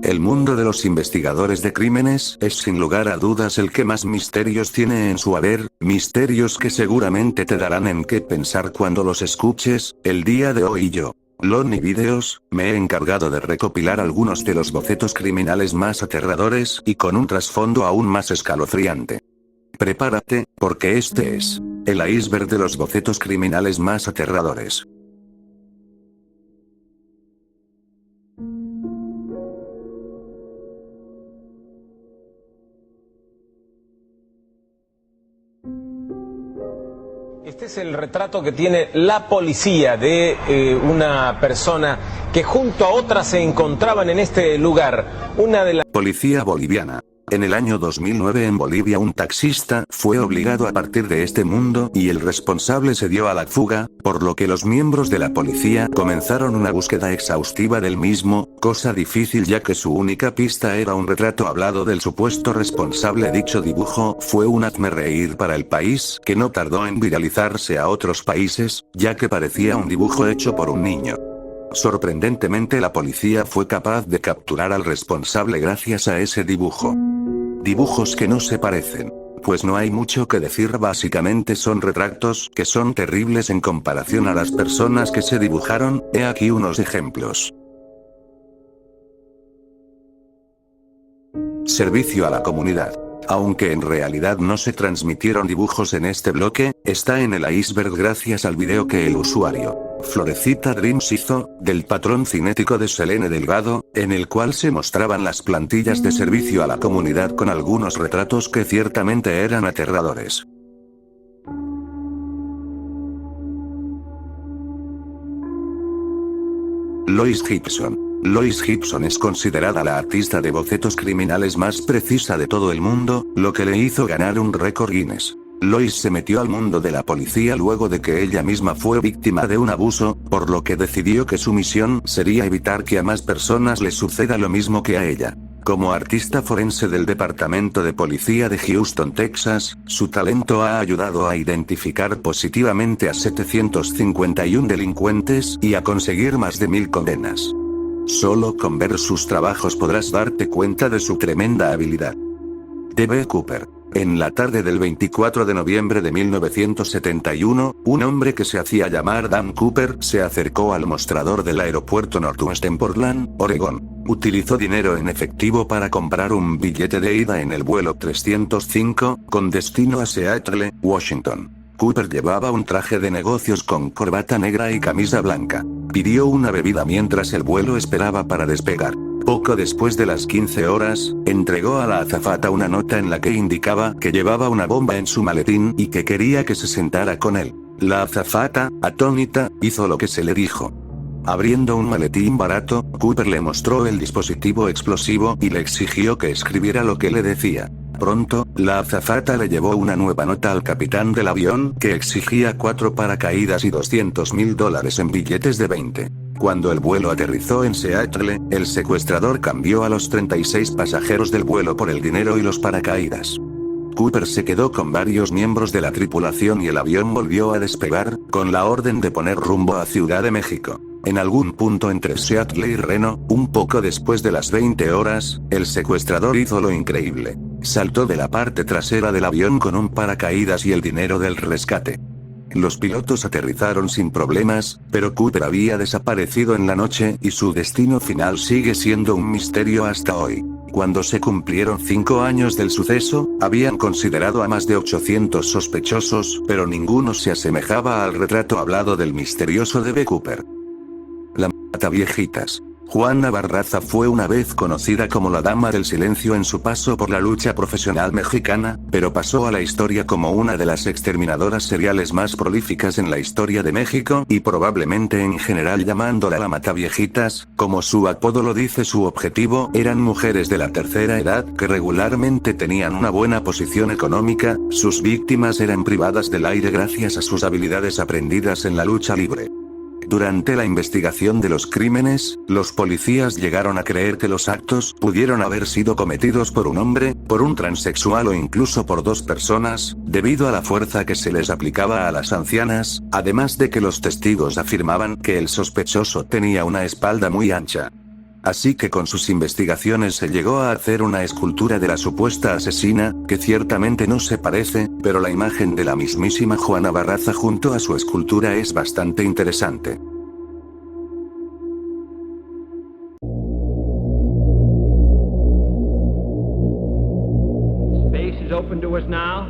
El mundo de los investigadores de crímenes es sin lugar a dudas el que más misterios tiene en su haber, misterios que seguramente te darán en qué pensar cuando los escuches. El día de hoy yo, Lonely Videos, me he encargado de recopilar algunos de los bocetos criminales más aterradores y con un trasfondo aún más escalofriante. Prepárate, porque este es el iceberg de los bocetos criminales más aterradores. Este es el retrato que tiene la policía de una persona que junto a otra se encontraban en este lugar. Una de las Policía boliviana. En el año 2009 en Bolivia un taxista fue obligado a partir de este mundo y el responsable se dio a la fuga, por lo que los miembros de la policía comenzaron una búsqueda exhaustiva del mismo, cosa difícil ya que su única pista era un retrato hablado del supuesto responsable. Dicho dibujo fue un hazmerreír para el país que no tardó en viralizarse a otros países, ya que parecía un dibujo hecho por un niño. Sorprendentemente la policía fue capaz de capturar al responsable gracias a ese dibujo. Dibujos que no se parecen. Pues no hay mucho que decir, básicamente son retratos que son terribles en comparación a las personas que se dibujaron. He aquí unos ejemplos. Servicio a la comunidad. Aunque en realidad no se transmitieron dibujos en este bloque, está en el iceberg gracias al video que el usuario Florecita Dreams hizo, del patrón cinético de Selene Delgado, en el cual se mostraban las plantillas de servicio a la comunidad con algunos retratos que ciertamente eran aterradores. Lois Gibson. Lois Gibson es considerada la artista de bocetos criminales más precisa de todo el mundo, lo que le hizo ganar un récord Guinness. Lois se metió al mundo de la policía luego de que ella misma fue víctima de un abuso, por lo que decidió que su misión sería evitar que a más personas les suceda lo mismo que a ella. Como artista forense del Departamento de Policía de Houston, Texas, su talento ha ayudado a identificar positivamente a 751 delincuentes y a conseguir más de 1000 condenas. Solo con ver sus trabajos podrás darte cuenta de su tremenda habilidad. D.B. Cooper. En la tarde del 24 de noviembre de 1971, un hombre que se hacía llamar Dan Cooper se acercó al mostrador del aeropuerto Northwest en Portland, Oregón. Utilizó dinero en efectivo para comprar un billete de ida en el vuelo 305, con destino a Seattle, Washington. Cooper llevaba un traje de negocios con corbata negra y camisa blanca. Pidió una bebida mientras el vuelo esperaba para despegar. Poco después de las 15 horas, entregó a la azafata una nota en la que indicaba que llevaba una bomba en su maletín y que quería que se sentara con él. La azafata, atónita, hizo lo que se le dijo. Abriendo un maletín barato, Cooper le mostró el dispositivo explosivo y le exigió que escribiera lo que le decía. Pronto, la azafata le llevó una nueva nota al capitán del avión que exigía 4 paracaídas y $200,000 en billetes de 20. Cuando el vuelo aterrizó en Seattle, el secuestrador cambió a los 36 pasajeros del vuelo por el dinero y los paracaídas. Cooper se quedó con varios miembros de la tripulación y el avión volvió a despegar, con la orden de poner rumbo a Ciudad de México. En algún punto entre Seattle y Reno, un poco después de las 20 horas, el secuestrador hizo lo increíble. Saltó de la parte trasera del avión con un paracaídas y el dinero del rescate. Los pilotos aterrizaron sin problemas, pero Cooper había desaparecido en la noche y su destino final sigue siendo un misterio hasta hoy. Cuando se cumplieron 5 años del suceso, habían considerado a más de 800 sospechosos, pero ninguno se asemejaba al retrato hablado del misterioso D.B. Cooper. La Mataviejitas. Juana Barraza fue una vez conocida como la Dama del Silencio en su paso por la lucha profesional mexicana, pero pasó a la historia como una de las exterminadoras seriales más prolíficas en la historia de México y probablemente en general, llamándola la Mataviejitas, como su apodo lo dice. Su objetivo eran mujeres de la tercera edad que regularmente tenían una buena posición económica. Sus víctimas eran privadas del aire gracias a sus habilidades aprendidas en la lucha libre. Durante la investigación de los crímenes, los policías llegaron a creer que los actos pudieron haber sido cometidos por un hombre, por un transexual o incluso por 2 personas, debido a la fuerza que se les aplicaba a las ancianas, además de que los testigos afirmaban que el sospechoso tenía una espalda muy ancha. Así que con sus investigaciones se llegó a hacer una escultura de la supuesta asesina, que ciertamente no se parece, pero la imagen de la mismísima Juana Barraza junto a su escultura es bastante interesante. Space is open to us now,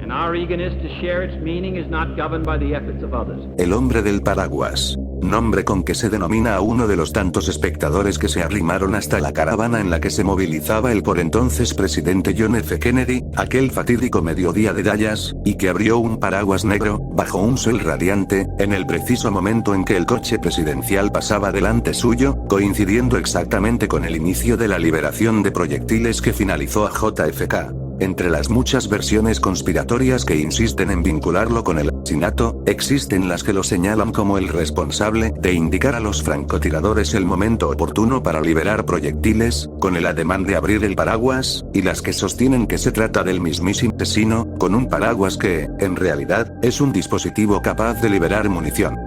and our eagerness to share its meaning is not governed by the efforts of others. El hombre del paraguas. Nombre con que se denomina a uno de los tantos espectadores que se arrimaron hasta la caravana en la que se movilizaba el por entonces presidente John F. Kennedy, aquel fatídico mediodía de Dallas, y que abrió un paraguas negro, bajo un sol radiante, en el preciso momento en que el coche presidencial pasaba delante suyo, coincidiendo exactamente con el inicio de la liberación de proyectiles que finalizó a JFK. Entre las muchas versiones conspiratorias que insisten en vincularlo con el asesinato, existen las que lo señalan como el responsable de indicar a los francotiradores el momento oportuno para liberar proyectiles, con el ademán de abrir el paraguas, y las que sostienen que se trata del mismísimo asesino, con un paraguas que, en realidad, es un dispositivo capaz de liberar munición.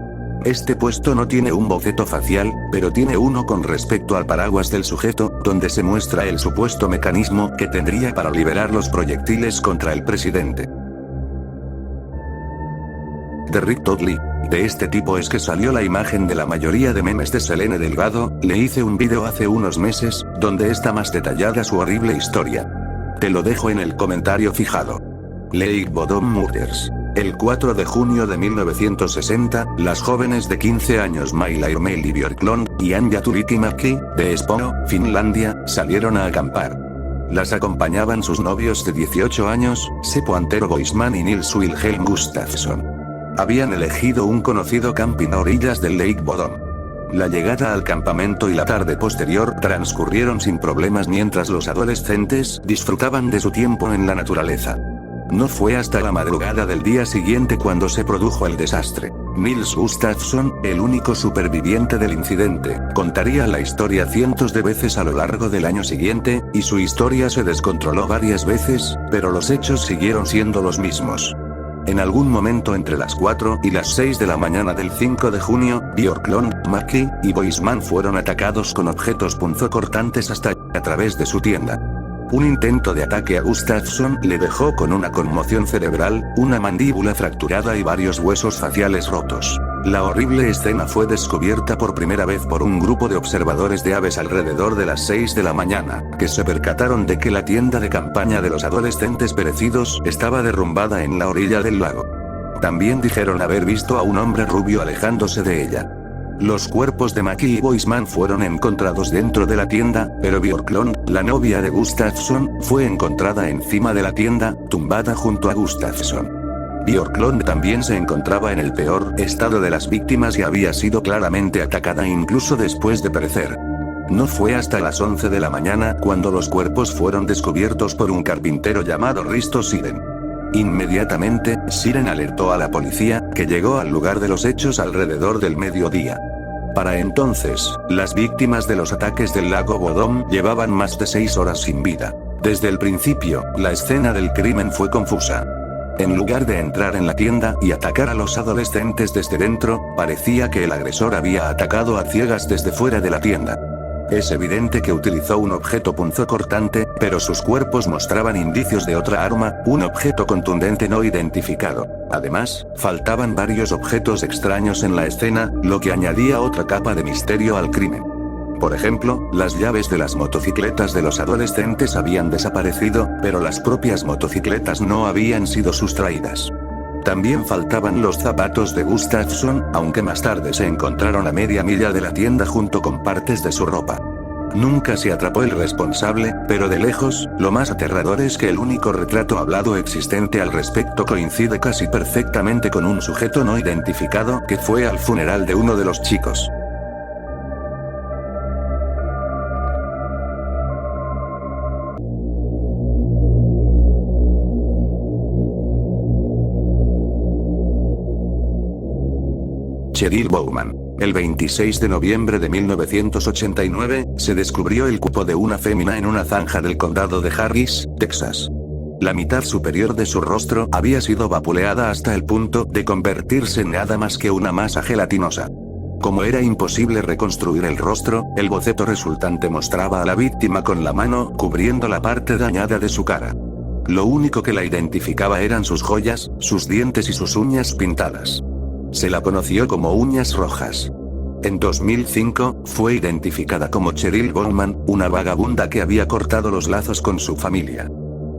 Este puesto no tiene un boceto facial, pero tiene uno con respecto al paraguas del sujeto, donde se muestra el supuesto mecanismo que tendría para liberar los proyectiles contra el presidente. De Rick Toddley. De este tipo es que salió la imagen de la mayoría de memes de Selene Delgado. Le hice un vídeo hace unos meses, donde está más detallada su horrible historia. Te lo dejo en el comentario fijado. Lake Bottom Murders. El 4 de junio de 1960, las jóvenes de 15 años Mayla Irmail Björklund, y Anja Turitimäki, de Espoo, Finlandia, salieron a acampar. Las acompañaban sus novios de 18 años, Seppo Antero Boisman y Nils Wilhelm Gustafsson. Habían elegido un conocido camping a orillas del Lake Bottom. La llegada al campamento y la tarde posterior transcurrieron sin problemas mientras los adolescentes disfrutaban de su tiempo en la naturaleza. No fue hasta la madrugada del día siguiente cuando se produjo el desastre. Nils Gustafsson, el único superviviente del incidente, contaría la historia cientos de veces a lo largo del año siguiente, y su historia se descontroló varias veces, pero los hechos siguieron siendo los mismos. En algún momento entre las 4 y las 6 de la mañana del 5 de junio, Björklund, Mäki y Boisman fueron atacados con objetos punzocortantes hasta a través de su tienda. Un intento de ataque a Gustafsson le dejó con una conmoción cerebral, una mandíbula fracturada y varios huesos faciales rotos. La horrible escena fue descubierta por primera vez por un grupo de observadores de aves alrededor de las 6 de la mañana, que se percataron de que la tienda de campaña de los adolescentes perecidos estaba derrumbada en la orilla del lago. También dijeron haber visto a un hombre rubio alejándose de ella. Los cuerpos de Mäki y Boisman fueron encontrados dentro de la tienda, pero Björklund, la novia de Gustafsson, fue encontrada encima de la tienda, tumbada junto a Gustafsson. Björklund también se encontraba en el peor estado de las víctimas y había sido claramente atacada incluso después de perecer. No fue hasta las 11 de la mañana cuando los cuerpos fueron descubiertos por un carpintero llamado Risto Siren. Inmediatamente, Siren alertó a la policía, que llegó al lugar de los hechos alrededor del mediodía. Para entonces, las víctimas de los ataques del lago Bodom llevaban más de 6 horas sin vida. Desde el principio, la escena del crimen fue confusa. En lugar de entrar en la tienda y atacar a los adolescentes desde dentro, parecía que el agresor había atacado a ciegas desde fuera de la tienda. Es evidente que utilizó un objeto punzocortante, pero sus cuerpos mostraban indicios de otra arma, un objeto contundente no identificado. Además, faltaban varios objetos extraños en la escena, lo que añadía otra capa de misterio al crimen. Por ejemplo, las llaves de las motocicletas de los adolescentes habían desaparecido, pero las propias motocicletas no habían sido sustraídas. También faltaban los zapatos de Gustafsson, aunque más tarde se encontraron a media milla de la tienda junto con partes de su ropa. Nunca se atrapó el responsable, pero de lejos, lo más aterrador es que el único retrato hablado existente al respecto coincide casi perfectamente con un sujeto no identificado que fue al funeral de uno de los chicos. Cheryl Bowman. El 26 de noviembre de 1989, se descubrió el cuerpo de una fémina en una zanja del condado de Harris, Texas. La mitad superior de su rostro había sido vapuleada hasta el punto de convertirse en nada más que una masa gelatinosa. Como era imposible reconstruir el rostro, el boceto resultante mostraba a la víctima con la mano cubriendo la parte dañada de su cara. Lo único que la identificaba eran sus joyas, sus dientes y sus uñas pintadas. Se la conoció como uñas rojas. En 2005, fue identificada como Cheryl Bowman, una vagabunda que había cortado los lazos con su familia.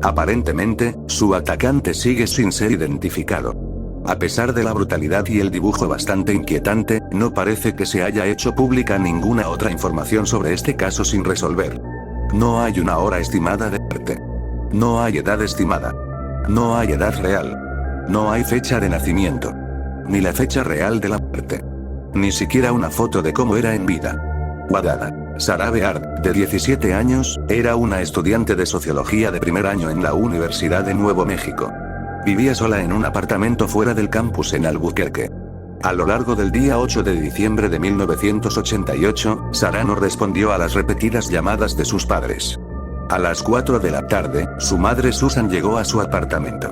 Aparentemente, su atacante sigue sin ser identificado. A pesar de la brutalidad y el dibujo bastante inquietante, no parece que se haya hecho pública ninguna otra información sobre este caso sin resolver. No hay una hora estimada de muerte. No hay edad estimada. No hay edad real. No hay fecha de nacimiento. Ni la fecha real de la muerte. Ni siquiera una foto de cómo era en vida. Wadada Sarah Beard, de 17 años, era una estudiante de sociología de primer año en la Universidad de Nuevo México. Vivía sola en un apartamento fuera del campus en Albuquerque. A lo largo del día 8 de diciembre de 1988, Sarah no respondió a las repetidas llamadas de sus padres. A las 4 de la tarde, su madre Susan llegó a su apartamento.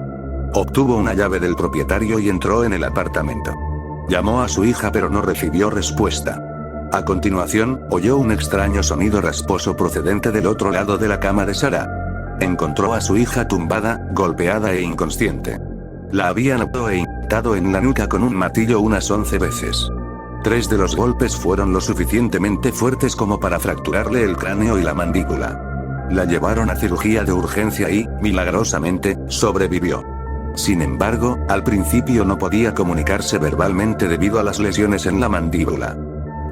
Obtuvo una llave del propietario y entró en el apartamento. Llamó a su hija pero no recibió respuesta. A continuación, oyó un extraño sonido rasposo procedente del otro lado de la cama de Sarah. Encontró a su hija tumbada, golpeada e inconsciente. La habían atado e inyectado en la nuca con un martillo unas 11 veces. 3 de los golpes fueron lo suficientemente fuertes como para fracturarle el cráneo y la mandíbula. La llevaron a cirugía de urgencia y, milagrosamente, sobrevivió. Sin embargo, al principio no podía comunicarse verbalmente debido a las lesiones en la mandíbula.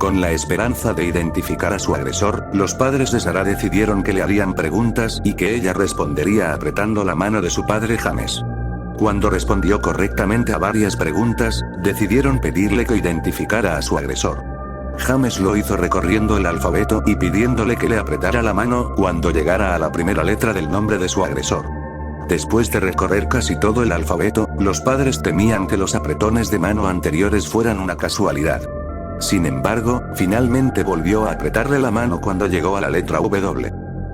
Con la esperanza de identificar a su agresor, los padres de Sarah decidieron que le harían preguntas y que ella respondería apretando la mano de su padre James. Cuando respondió correctamente a varias preguntas, decidieron pedirle que identificara a su agresor. James lo hizo recorriendo el alfabeto y pidiéndole que le apretara la mano cuando llegara a la primera letra del nombre de su agresor. Después de recorrer casi todo el alfabeto, los padres temían que los apretones de mano anteriores fueran una casualidad. Sin embargo, finalmente volvió a apretarle la mano cuando llegó a la letra W.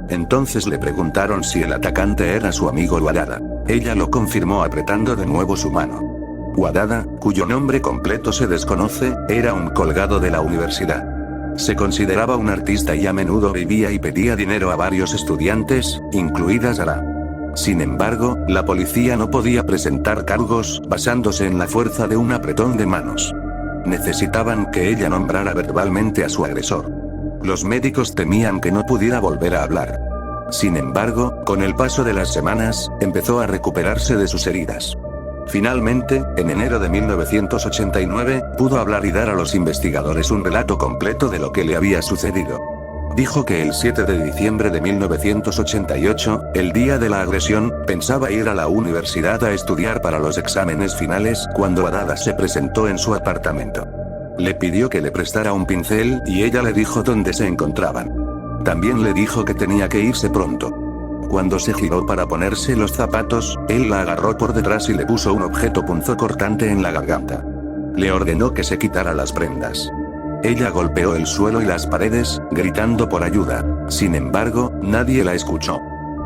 Entonces le preguntaron si el atacante era su amigo Wadada. Ella lo confirmó apretando de nuevo su mano. Wadada, cuyo nombre completo se desconoce, era un colgado de la universidad. Se consideraba un artista y a menudo vivía y pedía dinero a varios estudiantes, incluida Sarah. Sin embargo, la policía no podía presentar cargos basándose en la fuerza de un apretón de manos. Necesitaban que ella nombrara verbalmente a su agresor. Los médicos temían que no pudiera volver a hablar. Sin embargo, con el paso de las semanas, empezó a recuperarse de sus heridas. Finalmente, en enero de 1989, pudo hablar y dar a los investigadores un relato completo de lo que le había sucedido. Dijo que el 7 de diciembre de 1988, el día de la agresión, pensaba ir a la universidad a estudiar para los exámenes finales cuando Wadada se presentó en su apartamento. Le pidió que le prestara un pincel y ella le dijo dónde se encontraban. También le dijo que tenía que irse pronto. Cuando se giró para ponerse los zapatos, él la agarró por detrás y le puso un objeto punzocortante en la garganta. Le ordenó que se quitara las prendas. Ella golpeó el suelo y las paredes, gritando por ayuda. Sin embargo, nadie la escuchó.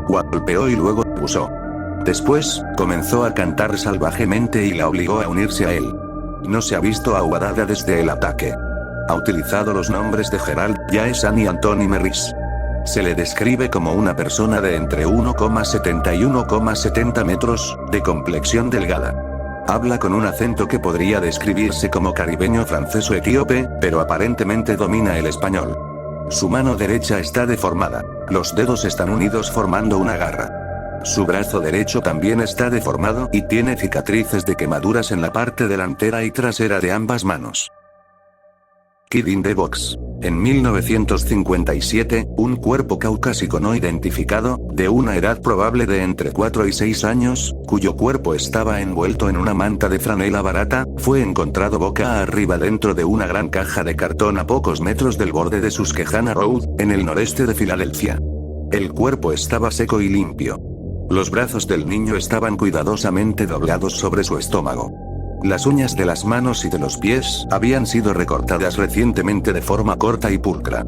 Golpeó y luego abusó. Después, comenzó a cantar salvajemente y la obligó a unirse a él. No se ha visto a Wadada desde el ataque. Ha utilizado los nombres de Gerald, Jaesan y Anthony Merris. Se le describe como una persona de entre 1,70 y 1,70 metros, de complexión delgada. Habla con un acento que podría describirse como caribeño francés o etíope, pero aparentemente domina el español. Su mano derecha está deformada. Los dedos están unidos formando una garra. Su brazo derecho también está deformado y tiene cicatrices de quemaduras en la parte delantera y trasera de ambas manos. Kid in the Box. En 1957, un cuerpo caucásico no identificado, de una edad probable de entre 4 y 6 años, cuyo cuerpo estaba envuelto en una manta de franela barata, fue encontrado boca arriba dentro de una gran caja de cartón a pocos metros del borde de Susquehanna Road, en el noreste de Filadelfia. El cuerpo estaba seco y limpio. Los brazos del niño estaban cuidadosamente doblados sobre su estómago. Las uñas de las manos y de los pies habían sido recortadas recientemente de forma corta y pulcra.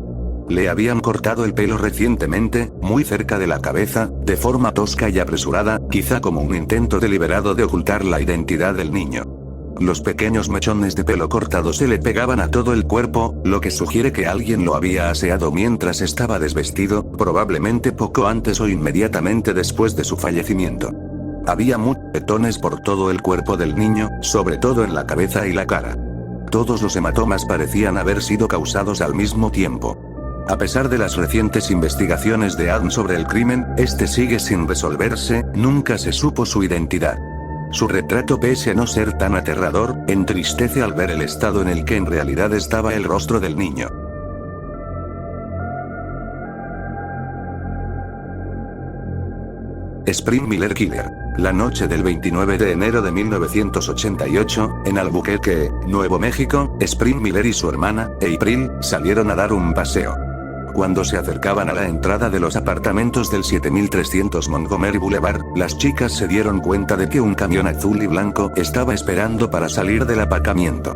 Le habían cortado el pelo recientemente, muy cerca de la cabeza, de forma tosca y apresurada, quizá como un intento deliberado de ocultar la identidad del niño. Los pequeños mechones de pelo cortado se le pegaban a todo el cuerpo, lo que sugiere que alguien lo había aseado mientras estaba desvestido, probablemente poco antes o inmediatamente después de su fallecimiento. Había moretones por todo el cuerpo del niño, sobre todo en la cabeza y la cara. Todos los hematomas parecían haber sido causados al mismo tiempo. A pesar de las recientes investigaciones de Adam sobre el crimen, este sigue sin resolverse, nunca se supo su identidad. Su retrato, pese a no ser tan aterrador, entristece al ver el estado en el que en realidad estaba el rostro del niño. Spring Miller Killer. La noche del 29 de enero de 1988, en Albuquerque, Nuevo México, Spring Miller y su hermana, April, salieron a dar un paseo. Cuando se acercaban a la entrada de los apartamentos del 7300 Montgomery Boulevard, las chicas se dieron cuenta de que un camión azul y blanco estaba esperando para salir del aparcamiento.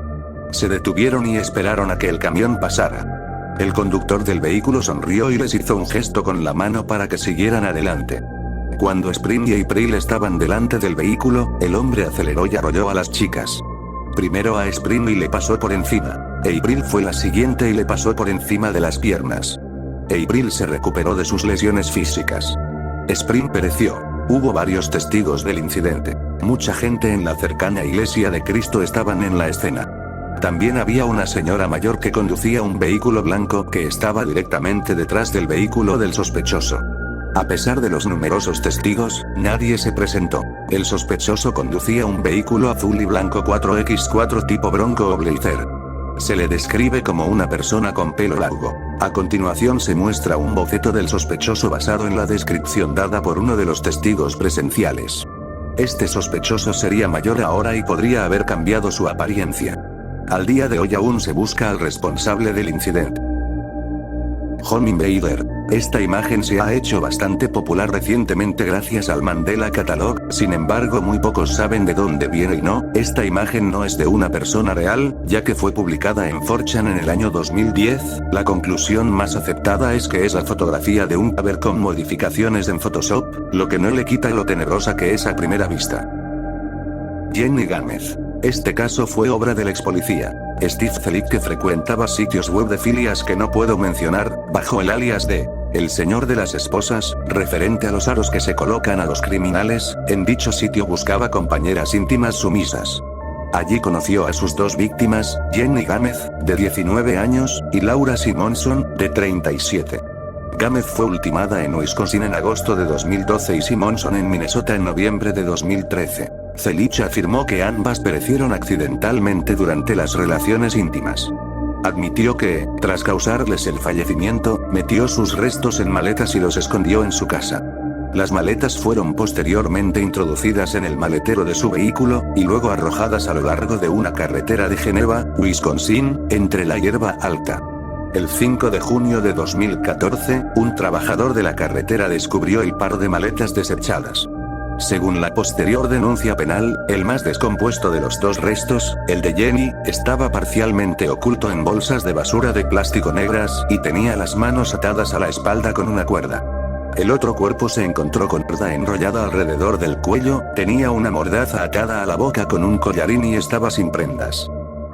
Se detuvieron y esperaron a que el camión pasara. El conductor del vehículo sonrió y les hizo un gesto con la mano para que siguieran adelante. Cuando Spring y April estaban delante del vehículo, el hombre aceleró y arrolló a las chicas. Primero a Spring y le pasó por encima. April fue la siguiente y le pasó por encima de las piernas. April se recuperó de sus lesiones físicas. Spring pereció. Hubo varios testigos del incidente. Mucha gente en la cercana iglesia de Cristo estaban en la escena. También había una señora mayor que conducía un vehículo blanco que estaba directamente detrás del vehículo del sospechoso. A pesar de los numerosos testigos, nadie se presentó. El sospechoso conducía un vehículo azul y blanco 4x4 tipo Bronco o Blazer. Se le describe como una persona con pelo largo. A continuación se muestra un boceto del sospechoso basado en la descripción dada por uno de los testigos presenciales. Este sospechoso sería mayor ahora y podría haber cambiado su apariencia. Al día de hoy aún se busca al responsable del incidente. Home Invader. Esta imagen se ha hecho bastante popular recientemente gracias al Mandela Catalog, sin embargo muy pocos saben de dónde viene y no, esta imagen no es de una persona real, ya que fue publicada en 4chan en el año 2010, la conclusión más aceptada es que es la fotografía de un cadáver con modificaciones en Photoshop, lo que no le quita lo tenebrosa que es a primera vista. Jenny Gámez. Este caso fue obra del ex policía Steve Felic, que frecuentaba sitios web de filias que no puedo mencionar, bajo el alias de El Señor de las Esposas, referente a los aros que se colocan a los criminales. En dicho sitio buscaba compañeras íntimas sumisas. Allí conoció a sus dos víctimas, Jenny Gámez, de 19 años, y Laura Simonson, de 37. Gámez fue ultimada en Wisconsin en agosto de 2012 y Simonson en Minnesota en noviembre de 2013. Felic afirmó que ambas perecieron accidentalmente durante las relaciones íntimas. Admitió que, tras causarles el fallecimiento, metió sus restos en maletas y los escondió en su casa. Las maletas fueron posteriormente introducidas en el maletero de su vehículo, y luego arrojadas a lo largo de una carretera de Geneva, Wisconsin, entre la hierba alta. El 5 de junio de 2014, un trabajador de la carretera descubrió el par de maletas desechadas. Según la posterior denuncia penal, el más descompuesto de los dos restos, el de Jenny, estaba parcialmente oculto en bolsas de basura de plástico negras y tenía las manos atadas a la espalda con una cuerda. El otro cuerpo se encontró con cuerda enrollada alrededor del cuello, tenía una mordaza atada a la boca con un collarín y estaba sin prendas.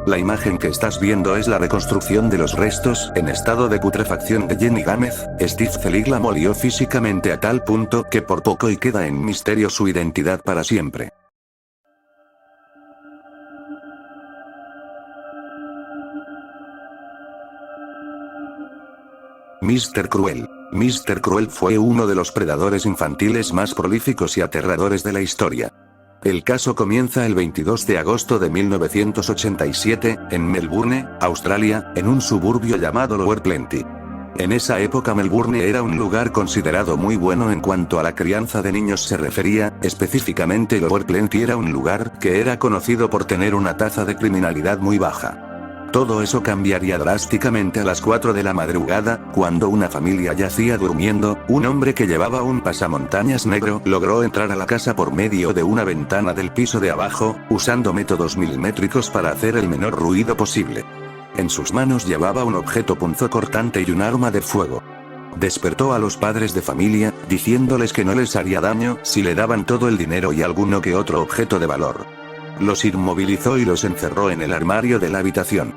La imagen que estás viendo es la reconstrucción de los restos en estado de putrefacción de Jenny Gámez. Steve Felic la molió físicamente a tal punto que por poco y queda en misterio su identidad para siempre. Mr. Cruel. Mr. Cruel fue uno de los predadores infantiles más prolíficos y aterradores de la historia. El caso comienza el 22 de agosto de 1987, en Melbourne, Australia, en un suburbio llamado Lower Plenty. En esa época Melbourne era un lugar considerado muy bueno en cuanto a la crianza de niños se refería, específicamente Lower Plenty era un lugar que era conocido por tener una tasa de criminalidad muy baja. Todo eso cambiaría drásticamente a las 4 de la madrugada, cuando una familia yacía durmiendo. Un hombre que llevaba un pasamontañas negro logró entrar a la casa por medio de una ventana del piso de abajo, usando métodos milimétricos para hacer el menor ruido posible. En sus manos llevaba un objeto punzocortante y un arma de fuego. Despertó a los padres de familia, diciéndoles que no les haría daño si le daban todo el dinero y alguno que otro objeto de valor. Los inmovilizó y los encerró en el armario de la habitación.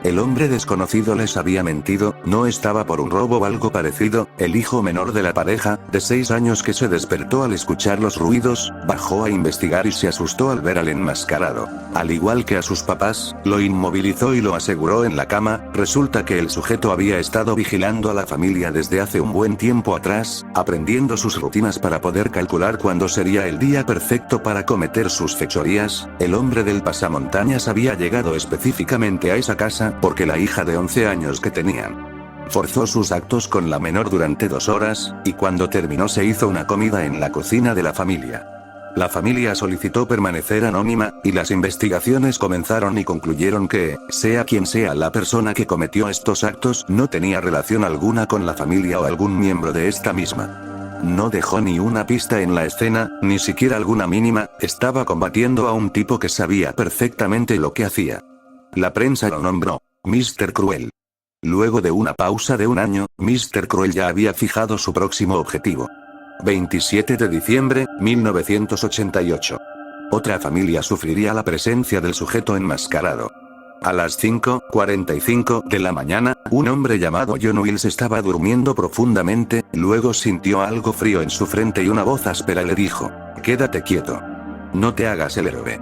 El hombre desconocido les había mentido, no estaba por un robo o algo parecido. El hijo menor de la pareja, de 6 años que se despertó al escuchar los ruidos, bajó a investigar y se asustó al ver al enmascarado. Al igual que a sus papás, lo inmovilizó y lo aseguró en la cama. Resulta que el sujeto había estado vigilando a la familia desde hace un buen tiempo atrás, aprendiendo sus rutinas para poder calcular cuándo sería el día perfecto para cometer sus fechorías. El hombre del pasamontañas había llegado específicamente a esa casa porque la hija de 11 años que tenían. Forzó sus actos con la menor durante 2 horas, y cuando terminó se hizo una comida en la cocina de la familia. La familia solicitó permanecer anónima, y las investigaciones comenzaron y concluyeron que, sea quien sea la persona que cometió estos actos, no tenía relación alguna con la familia o algún miembro de esta misma. No dejó ni una pista en la escena, ni siquiera alguna mínima. Estaba combatiendo a un tipo que sabía perfectamente lo que hacía. La prensa lo nombró Mr. Cruel. Luego de una pausa de 1 año, Mr. Cruel ya había fijado su próximo objetivo. 27 de diciembre, 1988. Otra familia sufriría la presencia del sujeto enmascarado. A las 5:45 de la mañana, un hombre llamado John Wills estaba durmiendo profundamente, luego sintió algo frío en su frente y una voz áspera le dijo: "Quédate quieto. No te hagas el héroe".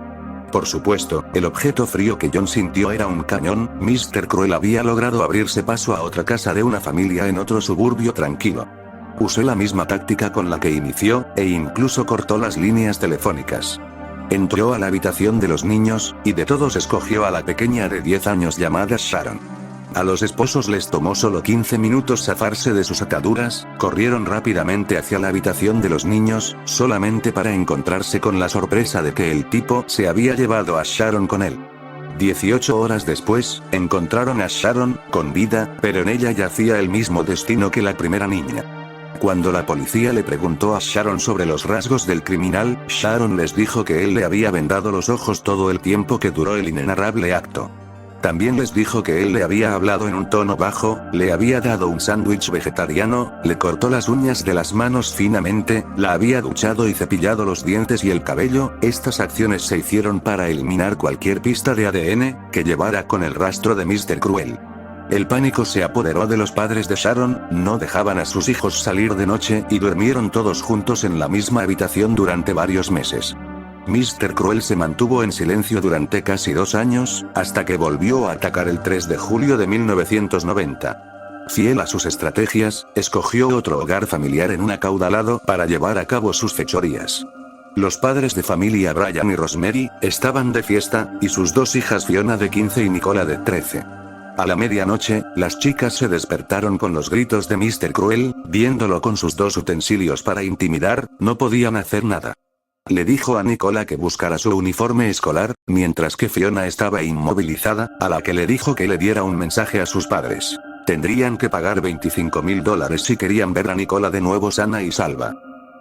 Por supuesto, el objeto frío que John sintió era un cañón. Mr. Cruel había logrado abrirse paso a otra casa de una familia en otro suburbio tranquilo. Usó la misma táctica con la que inició, e incluso cortó las líneas telefónicas. Entró a la habitación de los niños, y de todos escogió a la pequeña de 10 años llamada Sharon. A los esposos les tomó solo 15 minutos zafarse de sus ataduras, corrieron rápidamente hacia la habitación de los niños, solamente para encontrarse con la sorpresa de que el tipo se había llevado a Sharon con él. 18 horas después, encontraron a Sharon, con vida, pero en ella yacía el mismo destino que la primera niña. Cuando la policía le preguntó a Sharon sobre los rasgos del criminal, Sharon les dijo que él le había vendado los ojos todo el tiempo que duró el inenarrable acto. También les dijo que él le había hablado en un tono bajo, le había dado un sándwich vegetariano, le cortó las uñas de las manos finamente, la había duchado y cepillado los dientes y el cabello. Estas acciones se hicieron para eliminar cualquier pista de ADN que llevara con el rastro de Mr. Cruel. El pánico se apoderó de los padres de Sharon, no dejaban a sus hijos salir de noche y durmieron todos juntos en la misma habitación durante varios meses. Mr. Cruel se mantuvo en silencio durante casi 2 años, hasta que volvió a atacar el 3 de julio de 1990. Fiel a sus estrategias, escogió otro hogar familiar en un acaudalado para llevar a cabo sus fechorías. Los padres de familia Brian y Rosemary estaban de fiesta, y sus 2 hijas Fiona de 15 y Nicola de 13. A la medianoche, las chicas se despertaron con los gritos de Mr. Cruel. Viéndolo con sus 2 utensilios para intimidar, no podían hacer nada. Le dijo a Nicola que buscara su uniforme escolar, mientras que Fiona estaba inmovilizada, a la que le dijo que le diera un mensaje a sus padres. Tendrían que pagar $25,000 si querían ver a Nicola de nuevo sana y salva.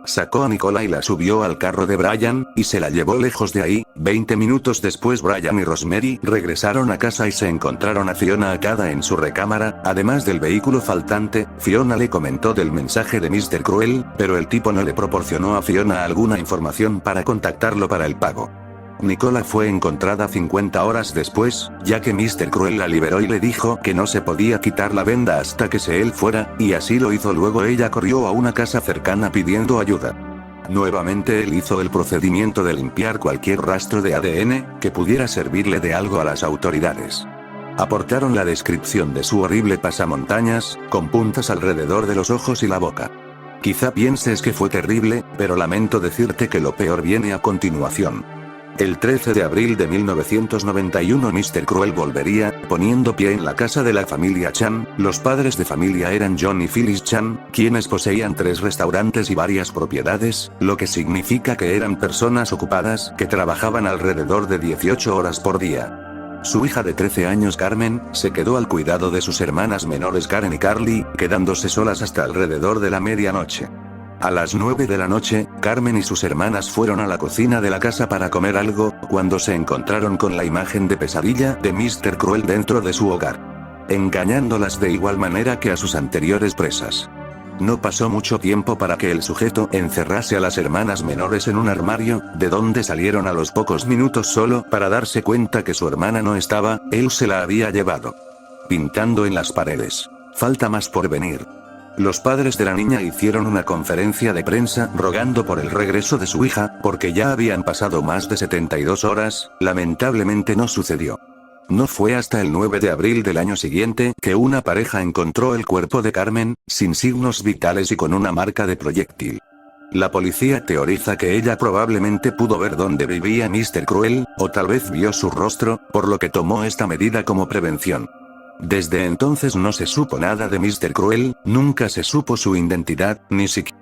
Sacó a Nicola y la subió al carro de Brian, y se la llevó lejos de ahí. 20 minutos después Brian y Rosemary regresaron a casa y se encontraron a Fiona atada en su recámara. Además del vehículo faltante, Fiona le comentó del mensaje de Mr. Cruel, pero el tipo no le proporcionó a Fiona alguna información para contactarlo para el pago. Nicola fue encontrada 50 horas después, ya que Mr. Cruel la liberó y le dijo que no se podía quitar la venda hasta que él fuera, y así lo hizo. Luego ella corrió a una casa cercana pidiendo ayuda. Nuevamente él hizo el procedimiento de limpiar cualquier rastro de ADN que pudiera servirle de algo a las autoridades. Aportaron la descripción de su horrible pasamontañas, con puntas alrededor de los ojos y la boca. Quizá pienses que fue terrible, pero lamento decirte que lo peor viene a continuación. El 13 de abril de 1991 Mr. Cruel volvería, poniendo pie en la casa de la familia Chan. Los padres de familia eran John y Phyllis Chan, quienes poseían 3 restaurantes y varias propiedades, lo que significa que eran personas ocupadas que trabajaban alrededor de 18 horas por día. Su hija de 13 años Carmen, se quedó al cuidado de sus hermanas menores Karen y Carly, quedándose solas hasta alrededor de la medianoche. A las 9 de la noche, Carmen y sus hermanas fueron a la cocina de la casa para comer algo, cuando se encontraron con la imagen de pesadilla de Mr. Cruel dentro de su hogar, engañándolas de igual manera que a sus anteriores presas. No pasó mucho tiempo para que el sujeto encerrase a las hermanas menores en un armario, de donde salieron a los pocos minutos solo para darse cuenta que su hermana no estaba, él se la había llevado. Pintando en las paredes. Falta más por venir. Los padres de la niña hicieron una conferencia de prensa rogando por el regreso de su hija, porque ya habían pasado más de 72 horas, lamentablemente no sucedió. No fue hasta el 9 de abril del año siguiente que una pareja encontró el cuerpo de Carmen, sin signos vitales y con una marca de proyectil. La policía teoriza que ella probablemente pudo ver dónde vivía Mr. Cruel, o tal vez vio su rostro, por lo que tomó esta medida como prevención. Desde entonces no se supo nada de Mr. Cruel, nunca se supo su identidad, ni siquiera